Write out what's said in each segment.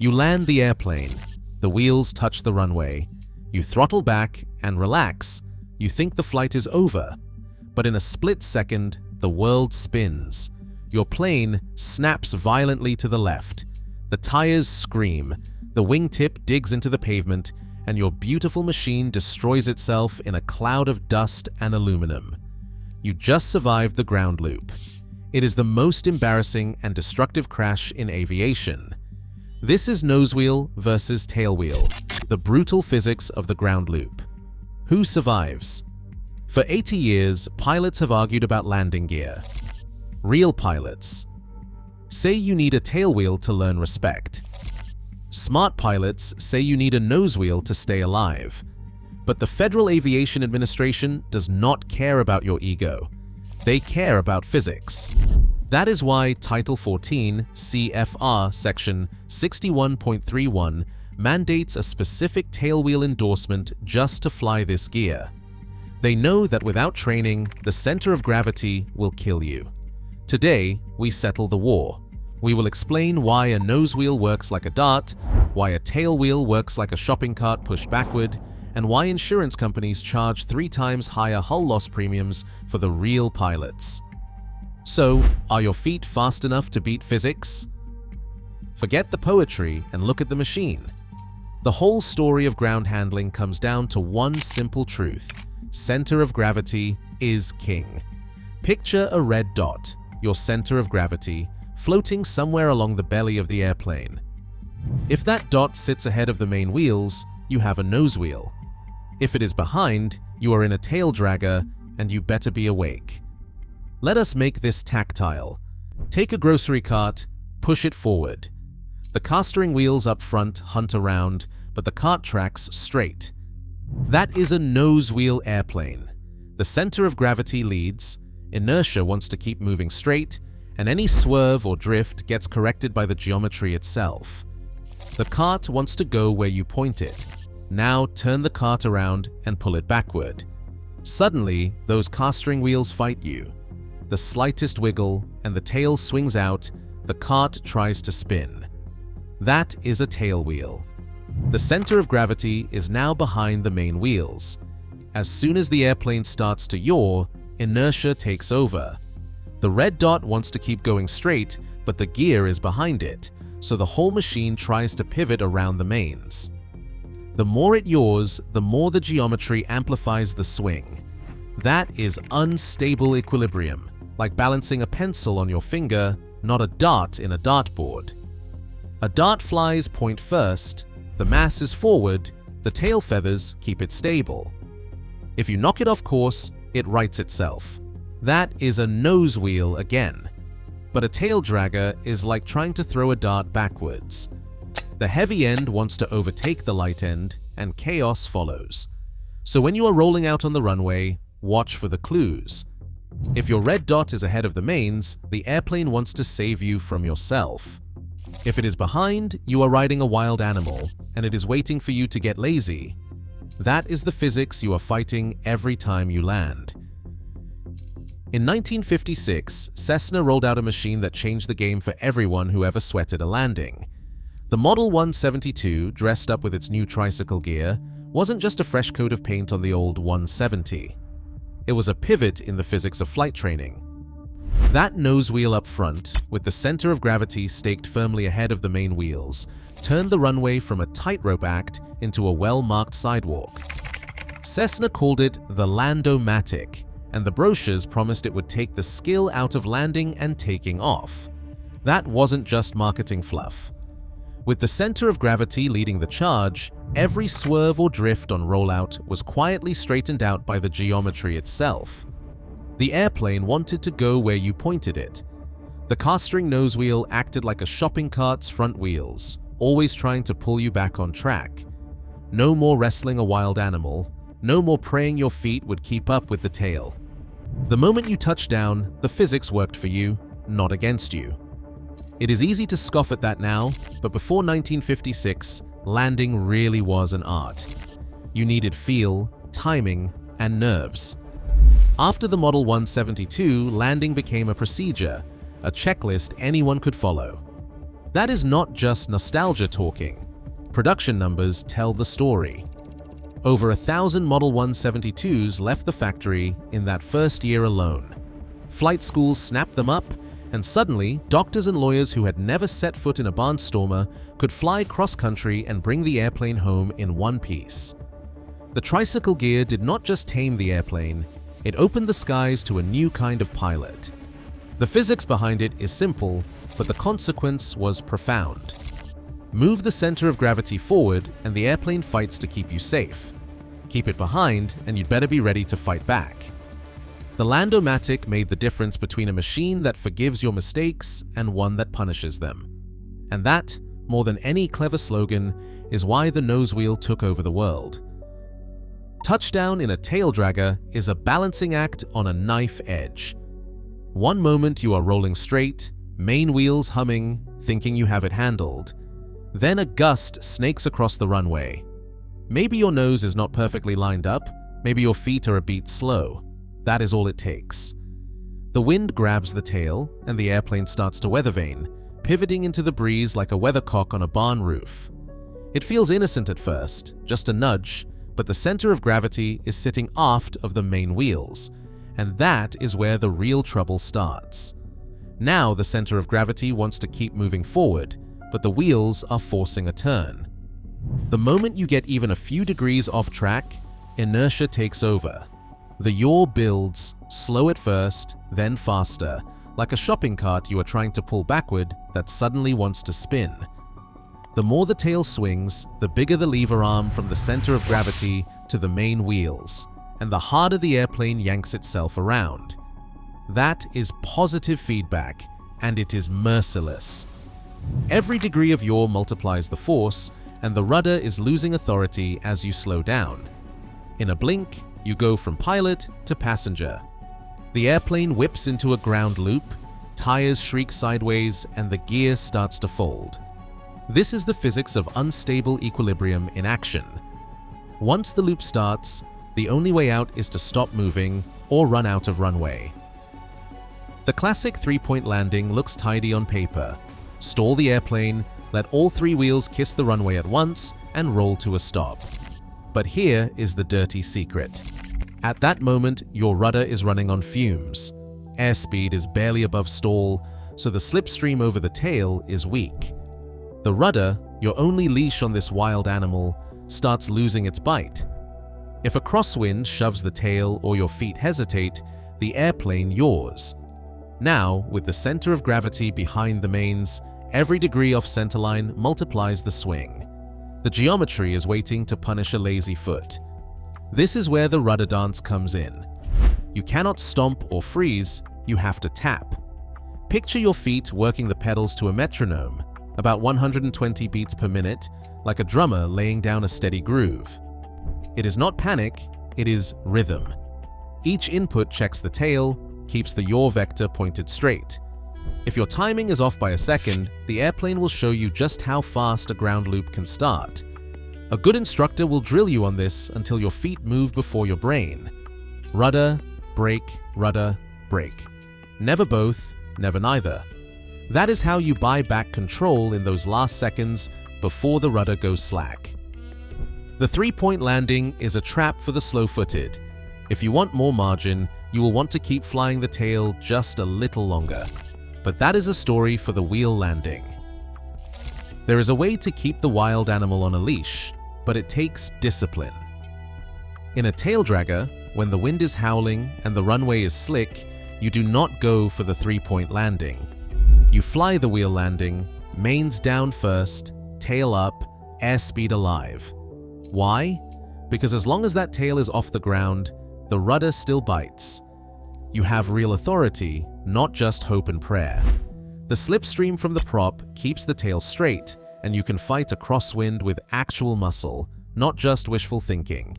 You land the airplane. The wheels touch the runway. You throttle back and relax. You think the flight is over. But in a split second, the world spins. Your plane snaps violently to the left. The tires scream. The wingtip digs into the pavement, and your beautiful machine destroys itself in a cloud of dust and aluminum. You just survived the ground loop. It is the most embarrassing and destructive crash in aviation. This is Nosewheel versus Tailwheel, the brutal physics of the ground loop. Who survives? For 80 years, pilots have argued about landing gear. Real pilots say you need a tailwheel to learn respect. Smart pilots say you need a nosewheel to stay alive. But the Federal Aviation Administration does not care about your ego. They care about physics. That is why Title 14 CFR Section 61.31 mandates a specific tailwheel endorsement just to fly this gear. They know that without training, the center of gravity will kill you. Today, we settle the war. We will explain why a nosewheel works like a dart, why a tailwheel works like a shopping cart pushed backward, and why insurance companies charge 3 times higher hull loss premiums for the real pilots. So, are your feet fast enough to beat physics? Forget the poetry and look at the machine. The whole story of ground handling comes down to one simple truth: center of gravity is king. Picture a red dot, your center of gravity, floating somewhere along the belly of the airplane. If that dot sits ahead of the main wheels, you have a nosewheel. If it is behind, you are in a tail dragger, and you better be awake. Let us make this tactile. Take a grocery cart, push it forward. The castering wheels up front hunt around, but the cart tracks straight. That is a nosewheel airplane. The center of gravity leads, inertia wants to keep moving straight, and any swerve or drift gets corrected by the geometry itself. The cart wants to go where you point it. Now turn the cart around and pull it backward. Suddenly, those castering wheels fight you. The slightest wiggle and the tail swings out, the cart tries to spin. That is a tailwheel. The center of gravity is now behind the main wheels. As soon as the airplane starts to yaw, inertia takes over. The red dot wants to keep going straight, but the gear is behind it, so the whole machine tries to pivot around the mains. The more it yaws, the more the geometry amplifies the swing. That is unstable equilibrium, like balancing a pencil on your finger, not a dart in a dartboard. A dart flies point first, the mass is forward, the tail feathers keep it stable. If you knock it off course, it rights itself. That is a nosewheel again. But a tail dragger is like trying to throw a dart backwards. The heavy end wants to overtake the light end, and chaos follows. So when you are rolling out on the runway, watch for the clues. If your red dot is ahead of the mains, the airplane wants to save you from yourself. If it is behind, you are riding a wild animal, and it is waiting for you to get lazy. That is the physics you are fighting every time you land. In 1956, Cessna rolled out a machine that changed the game for everyone who ever sweated a landing. The Model 172, dressed up with its new tricycle gear, wasn't just a fresh coat of paint on the old 170. It was a pivot in the physics of flight training. That nosewheel up front, with the center of gravity staked firmly ahead of the main wheels, turned the runway from a tightrope act into a well-marked sidewalk. Cessna called it the Land-O-Matic, and the brochures promised it would take the skill out of landing and taking off. That wasn't just marketing fluff. With the center of gravity leading the charge, every swerve or drift on rollout was quietly straightened out by the geometry itself. The airplane wanted to go where you pointed it. The castering nosewheel acted like a shopping cart's front wheels, always trying to pull you back on track. No more wrestling a wild animal, no more praying your feet would keep up with the tail. The moment you touched down, the physics worked for you, not against you. It is easy to scoff at that now, but before 1956, landing really was an art. You needed feel, timing, and nerves. After the Model 172, landing became a procedure, a checklist anyone could follow. That is not just nostalgia talking. Production numbers tell the story. Over 1,000 Model 172s left the factory in that first year alone. Flight schools snapped them up, and suddenly, doctors and lawyers who had never set foot in a barnstormer could fly cross-country and bring the airplane home in one piece. The Tricycle Gear did not just tame the airplane, it opened the skies to a new kind of pilot. The physics behind it is simple, but the consequence was profound. Move the center of gravity forward and the airplane fights to keep you safe. Keep it behind and you'd better be ready to fight back. The Land-O-Matic made the difference between a machine that forgives your mistakes and one that punishes them. And that, more than any clever slogan, is why the Nosewheel took over the world. Touchdown in a tail dragger is a balancing act on a knife edge. One moment you are rolling straight, main wheels humming, thinking you have it handled. Then a gust snakes across the runway. Maybe your nose is not perfectly lined up, maybe your feet are a beat slow. That is all it takes. The wind grabs the tail, and the airplane starts to weather vane, pivoting into the breeze like a weathercock on a barn roof. It feels innocent at first, just a nudge, but the center of gravity is sitting aft of the main wheels, and that is where the real trouble starts. Now the center of gravity wants to keep moving forward, but the wheels are forcing a turn. The moment you get even a few degrees off track, inertia takes over. The yaw builds, slow at first, then faster, like a shopping cart you are trying to pull backward that suddenly wants to spin. The more the tail swings, the bigger the lever arm from the center of gravity to the main wheels, and the harder the airplane yanks itself around. That is positive feedback, and it is merciless. Every degree of yaw multiplies the force, and the rudder is losing authority as you slow down. In a blink, you go from pilot to passenger. The airplane whips into a ground loop, tires shriek sideways, and the gear starts to fold. This is the physics of unstable equilibrium in action. Once the loop starts, the only way out is to stop moving or run out of runway. The classic three-point landing looks tidy on paper. Stall the airplane, let all three wheels kiss the runway at once, and roll to a stop. But here is the dirty secret. At that moment, your rudder is running on fumes. Airspeed is barely above stall, so the slipstream over the tail is weak. The rudder, your only leash on this wild animal, starts losing its bite. If a crosswind shoves the tail or your feet hesitate, the airplane yaws. Now, with the center of gravity behind the mains, every degree off centerline multiplies the swing. The geometry is waiting to punish a lazy foot. This is where the rudder dance comes in. You cannot stomp or freeze, you have to tap. Picture your feet working the pedals to a metronome, about 120 beats per minute, like a drummer laying down a steady groove. It is not panic, it is rhythm. Each input checks the tail, keeps the yaw vector pointed straight. If your timing is off by a second, the airplane will show you just how fast a ground loop can start. A good instructor will drill you on this until your feet move before your brain. Rudder, brake, rudder, brake. Never both, never neither. That is how you buy back control in those last seconds before the rudder goes slack. The three-point landing is a trap for the slow-footed. If you want more margin, you will want to keep flying the tail just a little longer. But that is a story for the wheel landing. There is a way to keep the wild animal on a leash, but it takes discipline. In a tail dragger, when the wind is howling and the runway is slick, you do not go for the three-point landing. You fly the wheel landing, mains down first, tail up, airspeed alive. Why? Because as long as that tail is off the ground, the rudder still bites. You have real authority, not just hope and prayer. The slipstream from the prop keeps the tail straight, and you can fight a crosswind with actual muscle, not just wishful thinking.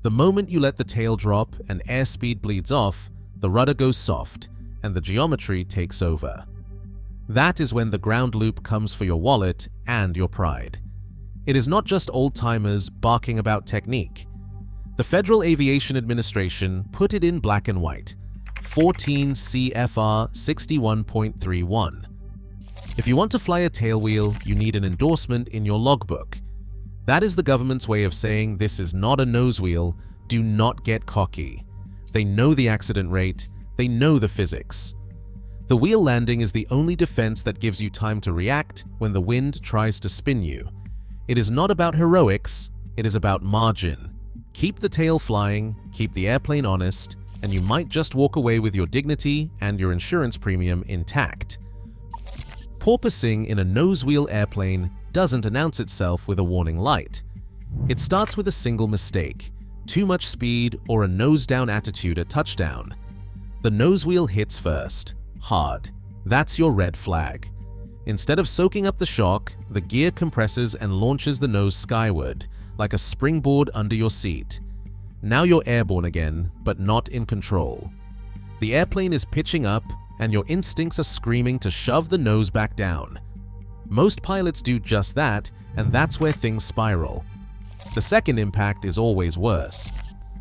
The moment you let the tail drop and airspeed bleeds off, the rudder goes soft, and the geometry takes over. That is when the ground loop comes for your wallet and your pride. It is not just old-timers barking about technique. The Federal Aviation Administration put it in black and white, 14 CFR 61.31. If you want to fly a tailwheel, you need an endorsement in your logbook. That is the government's way of saying this is not a nosewheel, do not get cocky. They know the accident rate, they know the physics. The wheel landing is the only defense that gives you time to react when the wind tries to spin you. It is not about heroics, it is about margin. Keep the tail flying, keep the airplane honest, and you might just walk away with your dignity and your insurance premium intact. Porpoising in a nosewheel airplane doesn't announce itself with a warning light. It starts with a single mistake, too much speed or a nose-down attitude at touchdown. The nosewheel hits first, hard. That's your red flag. Instead of soaking up the shock, the gear compresses and launches the nose skyward, like a springboard under your seat. Now you're airborne again, but not in control. The airplane is pitching up, and your instincts are screaming to shove the nose back down. Most pilots do just that, and that's where things spiral. The second impact is always worse.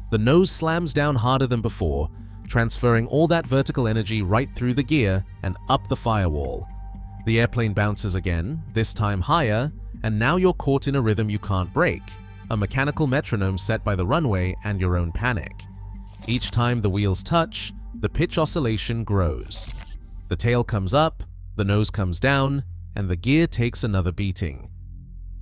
The nose slams down harder than before, transferring all that vertical energy right through the gear and up the firewall. The airplane bounces again, this time higher, and now you're caught in a rhythm you can't break, a mechanical metronome set by the runway and your own panic. Each time the wheels touch, the pitch oscillation grows. The tail comes up, the nose comes down, and the gear takes another beating.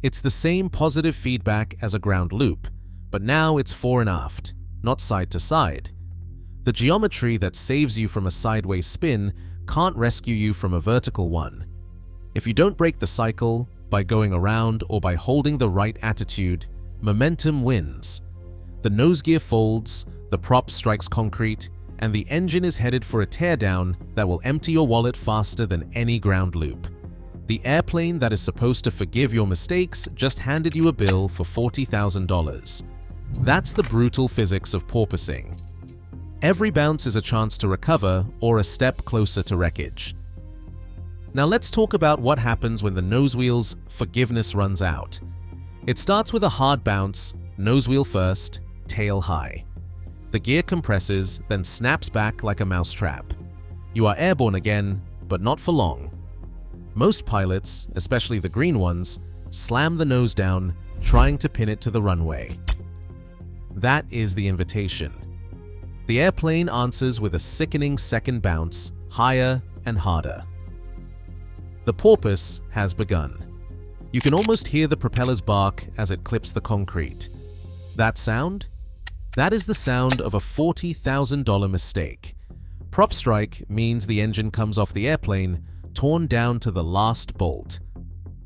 It's the same positive feedback as a ground loop, but now it's fore and aft, not side to side. The geometry that saves you from a sideways spin can't rescue you from a vertical one. If you don't break the cycle, by going around or by holding the right attitude, momentum wins. The nose gear folds, the prop strikes concrete, and the engine is headed for a teardown that will empty your wallet faster than any ground loop. The airplane that is supposed to forgive your mistakes just handed you a bill for $40,000. That's the brutal physics of porpoising. Every bounce is a chance to recover or a step closer to wreckage. Now let's talk about what happens when the nosewheel's forgiveness runs out. It starts with a hard bounce, nosewheel first, tail high. The gear compresses, then snaps back like a mousetrap. You are airborne again, but not for long. Most pilots, especially the green ones, slam the nose down, trying to pin it to the runway. That is the invitation. The airplane answers with a sickening second bounce, higher and harder. The porpoise has begun. You can almost hear the propeller's bark as it clips the concrete. That sound? That is the sound of a $40,000 mistake. Prop strike means the engine comes off the airplane, torn down to the last bolt.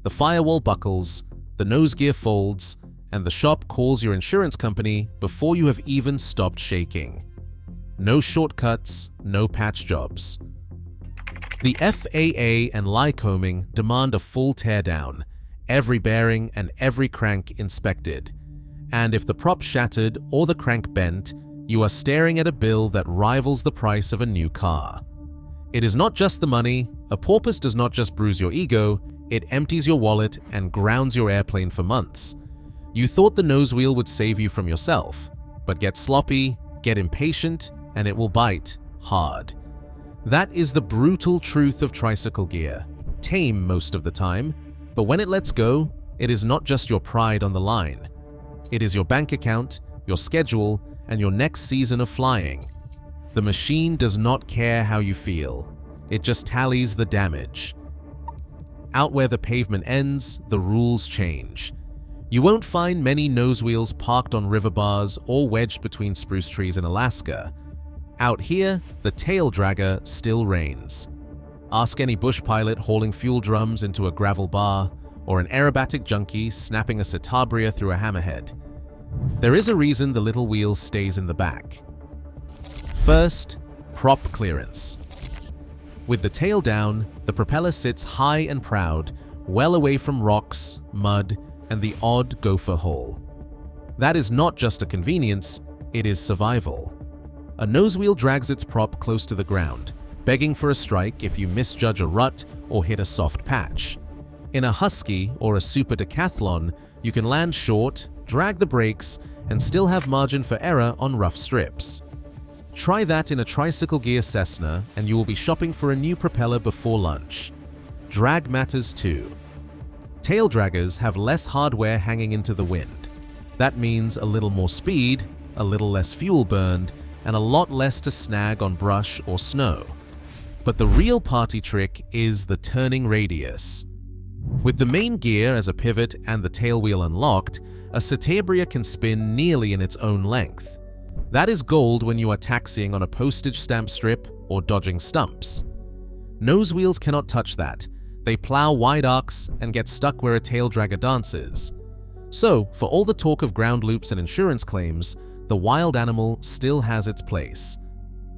The firewall buckles, the nose gear folds, and the shop calls your insurance company before you have even stopped shaking. No shortcuts, no patch jobs. The FAA and Lycoming demand a full teardown, every bearing and every crank inspected. And if the prop shattered or the crank bent, you are staring at a bill that rivals the price of a new car. It is not just the money. A porpoise does not just bruise your ego, it empties your wallet and grounds your airplane for months. You thought the nosewheel would save you from yourself, but get sloppy, get impatient, and it will bite hard. That is the brutal truth of Tricycle Gear. Tame most of the time, but when it lets go, it is not just your pride on the line. It is your bank account, your schedule, and your next season of flying. The machine does not care how you feel. It just tallies the damage. Out where the pavement ends, the rules change. You won't find many nosewheels parked on river bars or wedged between spruce trees in Alaska. Out here, the tail dragger still reigns. Ask any bush pilot hauling fuel drums into a gravel bar, or an aerobatic junkie snapping a citabria through a hammerhead. There is a reason the little wheel stays in the back. First, prop clearance. With the tail down, the propeller sits high and proud, well away from rocks, mud, and the odd gopher hole. That is not just a convenience, it is survival. A nosewheel drags its prop close to the ground, begging for a strike if you misjudge a rut or hit a soft patch. In a Husky or a Super Decathlon, you can land short, drag the brakes, and still have margin for error on rough strips. Try that in a Tricycle Gear Cessna and you will be shopping for a new propeller before lunch. Drag matters too. Tail draggers have less hardware hanging into the wind. That means a little more speed, a little less fuel burned, and a lot less to snag on brush or snow. But the real party trick is the turning radius. With the main gear as a pivot and the tailwheel unlocked, a Cetabria can spin nearly in its own length. That is gold when you are taxiing on a postage stamp strip or dodging stumps. Nosewheels cannot touch that. They plow wide arcs and get stuck where a tail dragger dances. So, for all the talk of ground loops and insurance claims, the wild animal still has its place.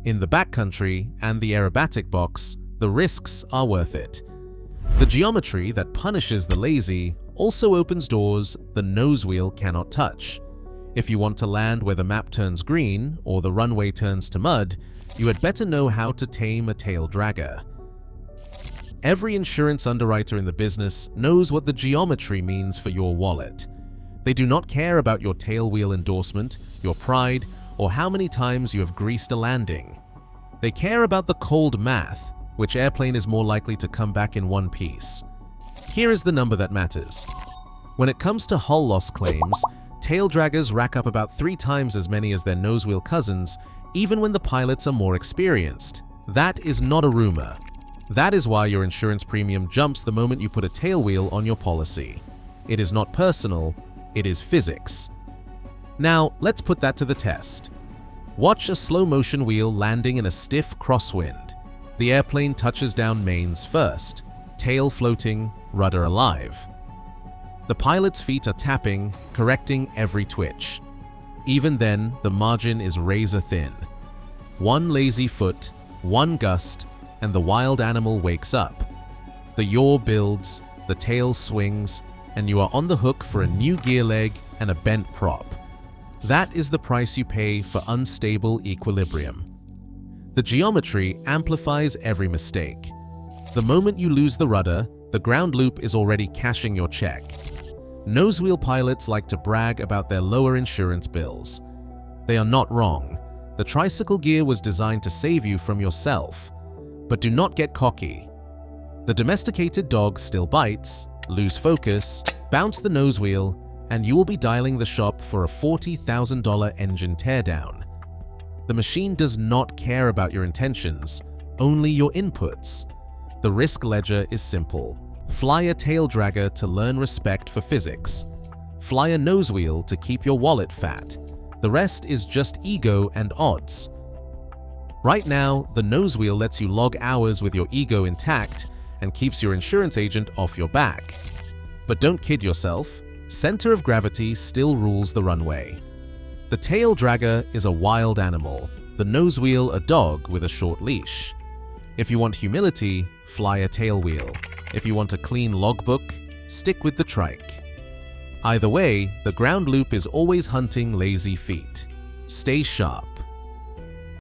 In the backcountry and the aerobatic box, the risks are worth it. The geometry that punishes the lazy also opens doors the nosewheel cannot touch. If you want to land where the map turns green or the runway turns to mud, you had better know how to tame a tail dragger. Every insurance underwriter in the business knows what the geometry means for your wallet. They do not care about your tailwheel endorsement, your pride, or how many times you have greased a landing. They care about the cold math, which airplane is more likely to come back in one piece. Here is the number that matters. When it comes to hull loss claims, tail draggers rack up about 3 times as many as their nosewheel cousins, even when the pilots are more experienced. That is not a rumor. That is why your insurance premium jumps the moment you put a tailwheel on your policy. It is not personal, it is physics. Now, let's put that to the test. Watch a slow-motion wheel landing in a stiff crosswind. The airplane touches down mains first, tail floating, rudder alive. The pilot's feet are tapping, correcting every twitch. Even then, the margin is razor thin. One lazy foot, one gust, and the wild animal wakes up. The yaw builds, the tail swings, and you are on the hook for a new gear leg and a bent prop. That is the price you pay for unstable equilibrium. The geometry amplifies every mistake. The moment you lose the rudder, the ground loop is already cashing your check. Nosewheel pilots like to brag about their lower insurance bills. They are not wrong. The Tricycle Gear was designed to save you from yourself. But do not get cocky. The domesticated dog still bites, lose focus, bounce the nosewheel, and you will be dialing the shop for a $40,000 engine teardown. The machine does not care about your intentions, only your inputs. The risk ledger is simple. Fly a tail dragger to learn respect for physics. Fly a nosewheel to keep your wallet fat. The rest is just ego and odds. Right now, the nosewheel lets you log hours with your ego intact and keeps your insurance agent off your back. But don't kid yourself, center of gravity still rules the runway. The tail dragger is a wild animal, the nosewheel a dog with a short leash. If you want humility, fly a tailwheel. If you want a clean logbook, stick with the trike. Either way, the ground loop is always hunting lazy feet. Stay sharp.